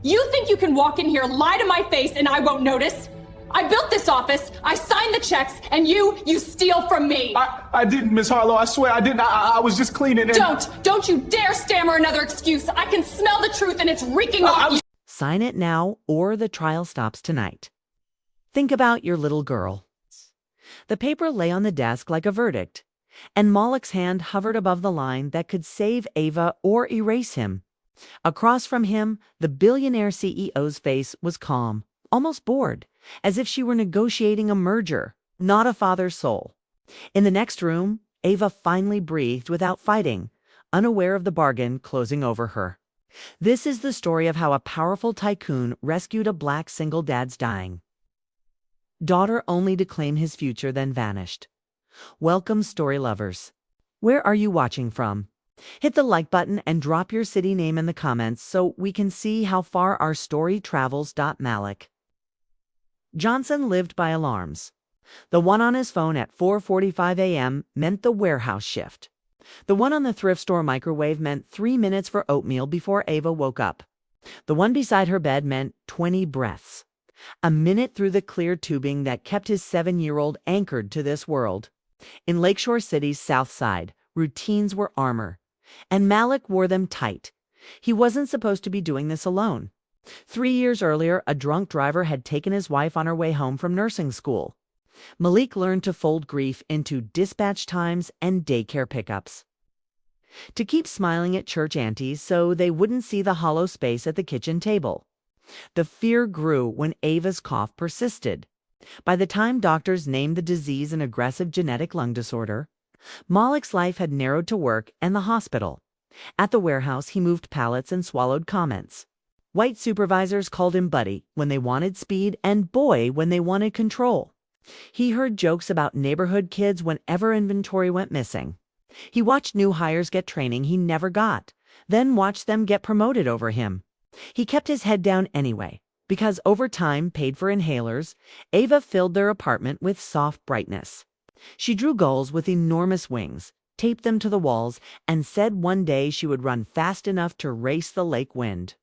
You think you can walk in here, lie to my face, and I won't notice? I built this office, I signed the checks, and you steal from me. I didn't, Miss Harlow. I swear I didn't. I was just cleaning and... Don't you dare stammer another excuse. I can smell the truth and it's reeking off you. Sign it now or the trial stops tonight. Think about your little girl. The paper lay on the desk like a verdict, and Moloch's hand hovered above the line that could save Ava or erase him. Across from him, the billionaire CEO's face was calm, almost bored, as if she were negotiating a merger, not a father's soul. In the next room, Ava finally breathed without fighting, unaware of the bargain closing over her. This is the story of how a powerful tycoon rescued a black single dad's dying daughter only to claim his future, then vanished. Welcome, story lovers. Where are you watching from? Hit the like button and drop your city name in the comments so we can see how far our story travels. Malik Johnson lived by alarms. The one on his phone at 4:45 a.m. meant the warehouse shift. The one on the thrift store microwave meant 3 minutes for oatmeal before Ava woke up. The one beside her bed meant 20 breaths. A minute through the clear tubing that kept his 7-year-old anchored to this world. In Lakeshore City's South Side, routines were armor, and Malik wore them tight. He wasn't supposed to be doing this alone. 3 years earlier, a drunk driver had taken his wife on her way home from nursing school. Malik learned to fold grief into dispatch times and daycare pickups. To keep smiling at church aunties so they wouldn't see the hollow space at the kitchen table. The fear grew when Ava's cough persisted. By the time doctors named the disease an aggressive genetic lung disorder, Malik's life had narrowed to work and the hospital. At the warehouse, he moved pallets and swallowed comments. White supervisors called him buddy when they wanted speed and boy when they wanted control. He heard jokes about neighborhood kids whenever inventory went missing. He watched new hires get training he never got, then watched them get promoted over him. He kept his head down anyway, because overtime paid for inhalers. Ava filled their apartment with soft brightness. She drew gulls with enormous wings, taped them to the walls, and said one day she would run fast enough to race the lake wind.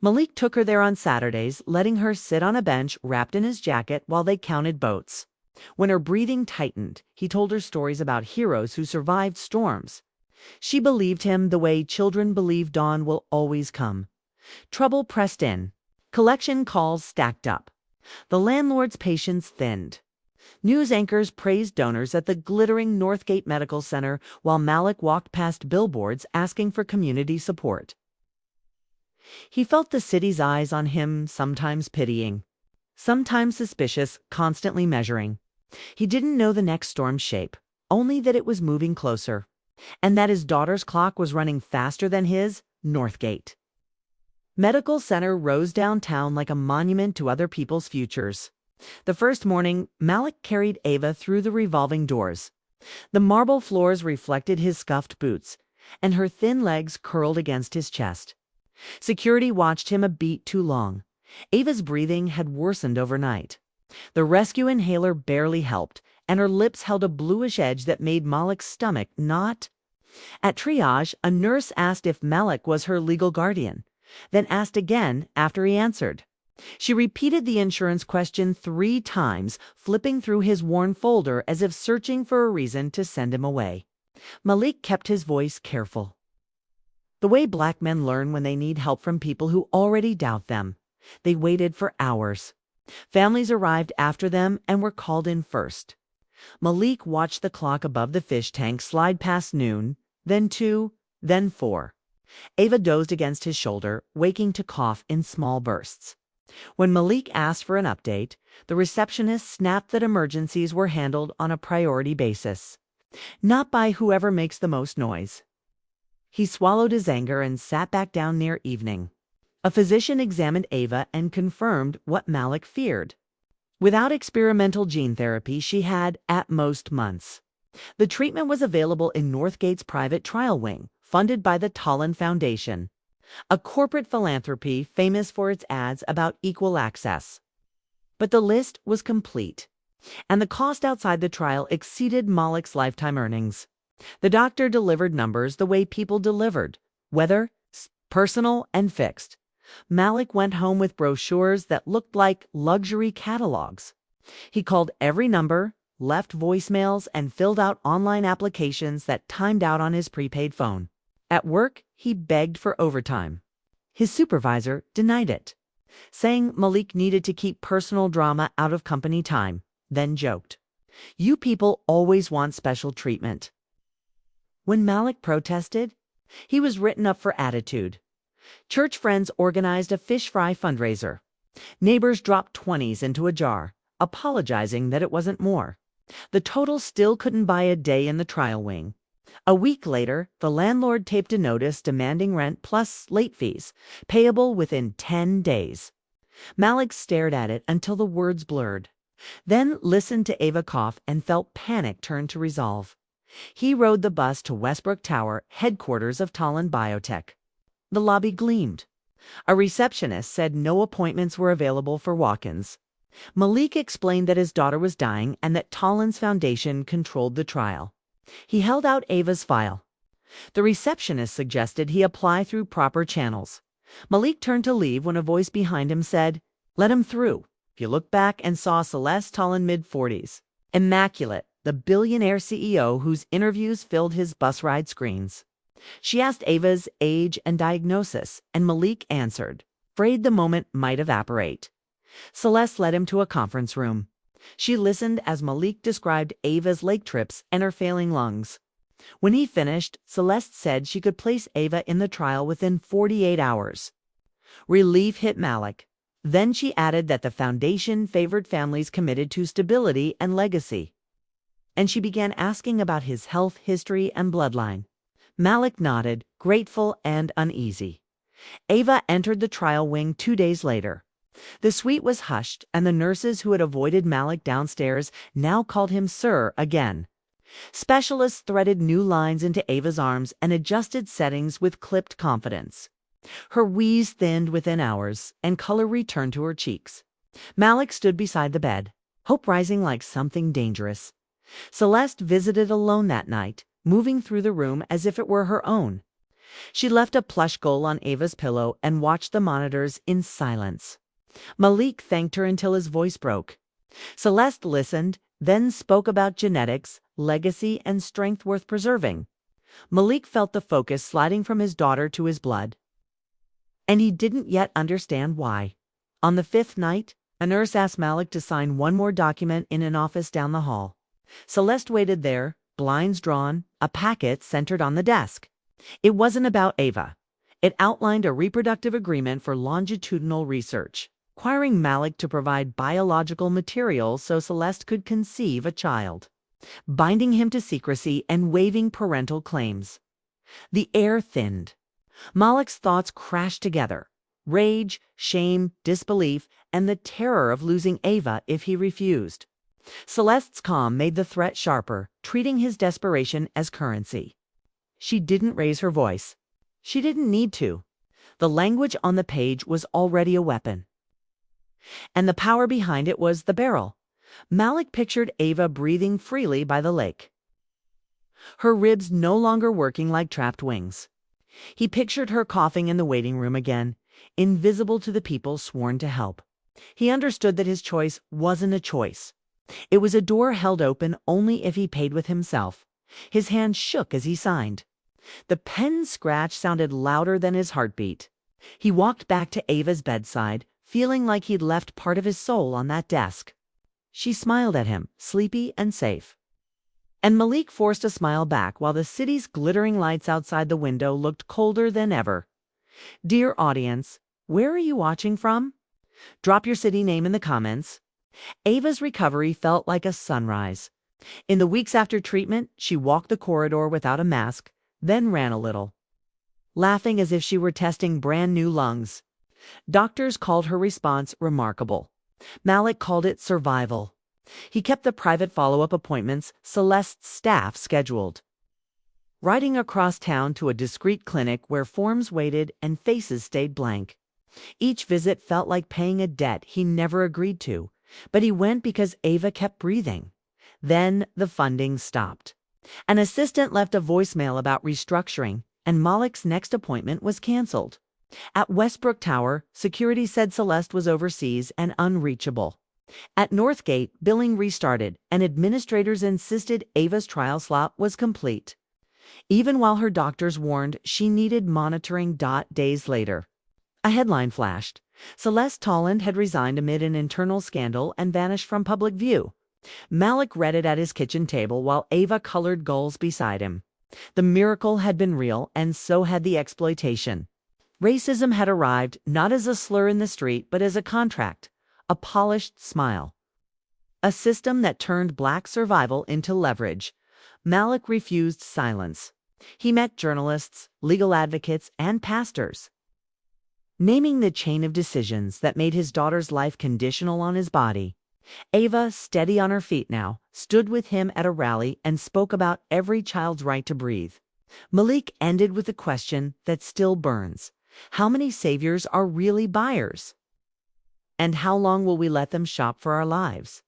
Malik took her there on Saturdays, letting her sit on a bench wrapped in his jacket while they counted boats. When her breathing tightened, he told her stories about heroes who survived storms. She believed him the way children believe dawn will always come. Trouble pressed in. Collection calls stacked up. The landlord's patience thinned. News anchors praised donors at the glittering Northgate Medical Center while Malik walked past billboards asking for community support. He felt the city's eyes on him, sometimes pitying, sometimes suspicious, constantly measuring. He didn't know the next storm's shape, only that it was moving closer, and that his daughter's clock was running faster than his, Northgate. Medical Center rose downtown like a monument to other people's futures. The first morning, Malik carried Ava through the revolving doors. The marble floors reflected his scuffed boots, and her thin legs curled against his chest. Security watched him a beat too long. Ava's breathing had worsened overnight. The rescue inhaler barely helped, and her lips held a bluish edge that made Malik's stomach knot. At triage, a nurse asked if Malik was her legal guardian, then asked again after he answered. She repeated the insurance question 3 times, flipping through his worn folder as if searching for a reason to send him away. Malik kept his voice careful. The way black men learn when they need help from people who already doubt them. They waited for hours. Families arrived after them and were called in first. Malik watched the clock above the fish tank slide past noon, then 2, then 4. Ava dozed against his shoulder, waking to cough in small bursts. When Malik asked for an update, the receptionist snapped that emergencies were handled on a priority basis, not by whoever makes the most noise. He swallowed his anger and sat back down near evening. A physician examined Ava and confirmed what Malik feared. Without experimental gene therapy, she had, at most, months. The treatment was available in Northgate's private trial wing, funded by the Tallinn Foundation, a corporate philanthropy famous for its ads about equal access. But the list was complete, and the cost outside the trial exceeded Malik's lifetime earnings. The doctor delivered numbers the way people delivered, whether personal and fixed. Malik went home with brochures that looked like luxury catalogs. He called every number, left voicemails, and filled out online applications that timed out on his prepaid phone. At work, he begged for overtime. His supervisor denied it, saying Malik needed to keep personal drama out of company time, then joked, "You people always want special treatment." When Malik protested, he was written up for attitude. Church friends organized a fish fry fundraiser. Neighbors dropped 20s into a jar, apologizing that it wasn't more. The total still couldn't buy a day in the trial wing. A week later, the landlord taped a notice demanding rent plus late fees, payable within 10 days. Malik stared at it until the words blurred, then listened to Ava cough and felt panic turn to resolve. He rode the bus to Westbrook Tower, headquarters of Talon Biotech. The lobby gleamed. A receptionist said no appointments were available for walk-ins. Malik explained that his daughter was dying and that Talon's foundation controlled the trial. He held out Ava's file. The receptionist suggested he apply through proper channels. Malik turned to leave when a voice behind him said, "Let him through." He looked back and saw Celeste Talon, mid-40s. Immaculate, the billionaire CEO whose interviews filled his bus ride screens. She asked Ava's age and diagnosis, and Malik answered, afraid the moment might evaporate. Celeste led him to a conference room. She listened as Malik described Ava's lake trips and her failing lungs. When he finished, Celeste said she could place Ava in the trial within 48 hours. Relief hit Malik. Then she added that the foundation favored families committed to stability and legacy. And she began asking about his health history and bloodline. Malik nodded, grateful and uneasy. Ava entered the trial wing 2 days later. The suite was hushed, and the nurses who had avoided Malik downstairs now called him Sir again. Specialists threaded new lines into Ava's arms and adjusted settings with clipped confidence. Her wheeze thinned within hours, and color returned to her cheeks. Malik stood beside the bed, hope rising like something dangerous. Celeste visited alone that night, moving through the room as if it were her own. She left a plush gull on Ava's pillow and watched the monitors in silence. Malik thanked her until his voice broke. Celeste listened, then spoke about genetics, legacy, and strength worth preserving. Malik felt the focus sliding from his daughter to his blood. And he didn't yet understand why. On the 5th night, a nurse asked Malik to sign one more document in an office down the hall. Celeste waited there, blinds drawn, a packet centered on the desk. It wasn't about Ava. It outlined a reproductive agreement for longitudinal research, requiring Malik to provide biological material so Celeste could conceive a child, binding him to secrecy and waiving parental claims. The air thinned. Malik's thoughts crashed together: rage, shame, disbelief, and the terror of losing Ava if he refused. Celeste's calm made the threat sharper, treating his desperation as currency. She didn't raise her voice. She didn't need to. The language on the page was already a weapon. And the power behind it was the barrel. Malik pictured Ava breathing freely by the lake, her ribs no longer working like trapped wings. He pictured her coughing in the waiting room again, invisible to the people sworn to help. He understood that his choice wasn't a choice. It was a door held open only if he paid with himself. His hand shook as he signed. The pen scratch sounded louder than his heartbeat. He walked back to Ava's bedside, feeling like he'd left part of his soul on that desk. She smiled at him, sleepy and safe. And Malik forced a smile back while the city's glittering lights outside the window looked colder than ever. Dear audience, where are you watching from? Drop your city name in the comments. Ava's recovery felt like a sunrise. In the weeks after treatment, she walked the corridor without a mask, then ran a little, laughing as if she were testing brand new lungs. Doctors called her response remarkable. Malik called it survival. He kept the private follow-up appointments Celeste's staff scheduled, riding across town to a discreet clinic where forms waited and faces stayed blank. Each visit felt like paying a debt he never agreed to, but he went because Ava kept breathing. Then the funding stopped. An assistant left a voicemail about restructuring, and Malik's next appointment was canceled. At Westbrook Tower, security said Celeste was overseas and unreachable. At Northgate, billing restarted, and administrators insisted Ava's trial slot was complete, even while her doctors warned she needed monitoring. Days later, a headline flashed. Celeste Tolland had resigned amid an internal scandal and vanished from public view. Malik read it at his kitchen table while Ava colored gulls beside him. The miracle had been real, and so had the exploitation. Racism had arrived not as a slur in the street, but as a contract, a polished smile. A system that turned Black survival into leverage. Malik refused silence. He met journalists, legal advocates, and pastors, naming the chain of decisions that made his daughter's life conditional on his body. Ava, steady on her feet now, stood with him at a rally and spoke about every child's right to breathe. Malik ended with a question that still burns. How many saviors are really buyers? And how long will we let them shop for our lives?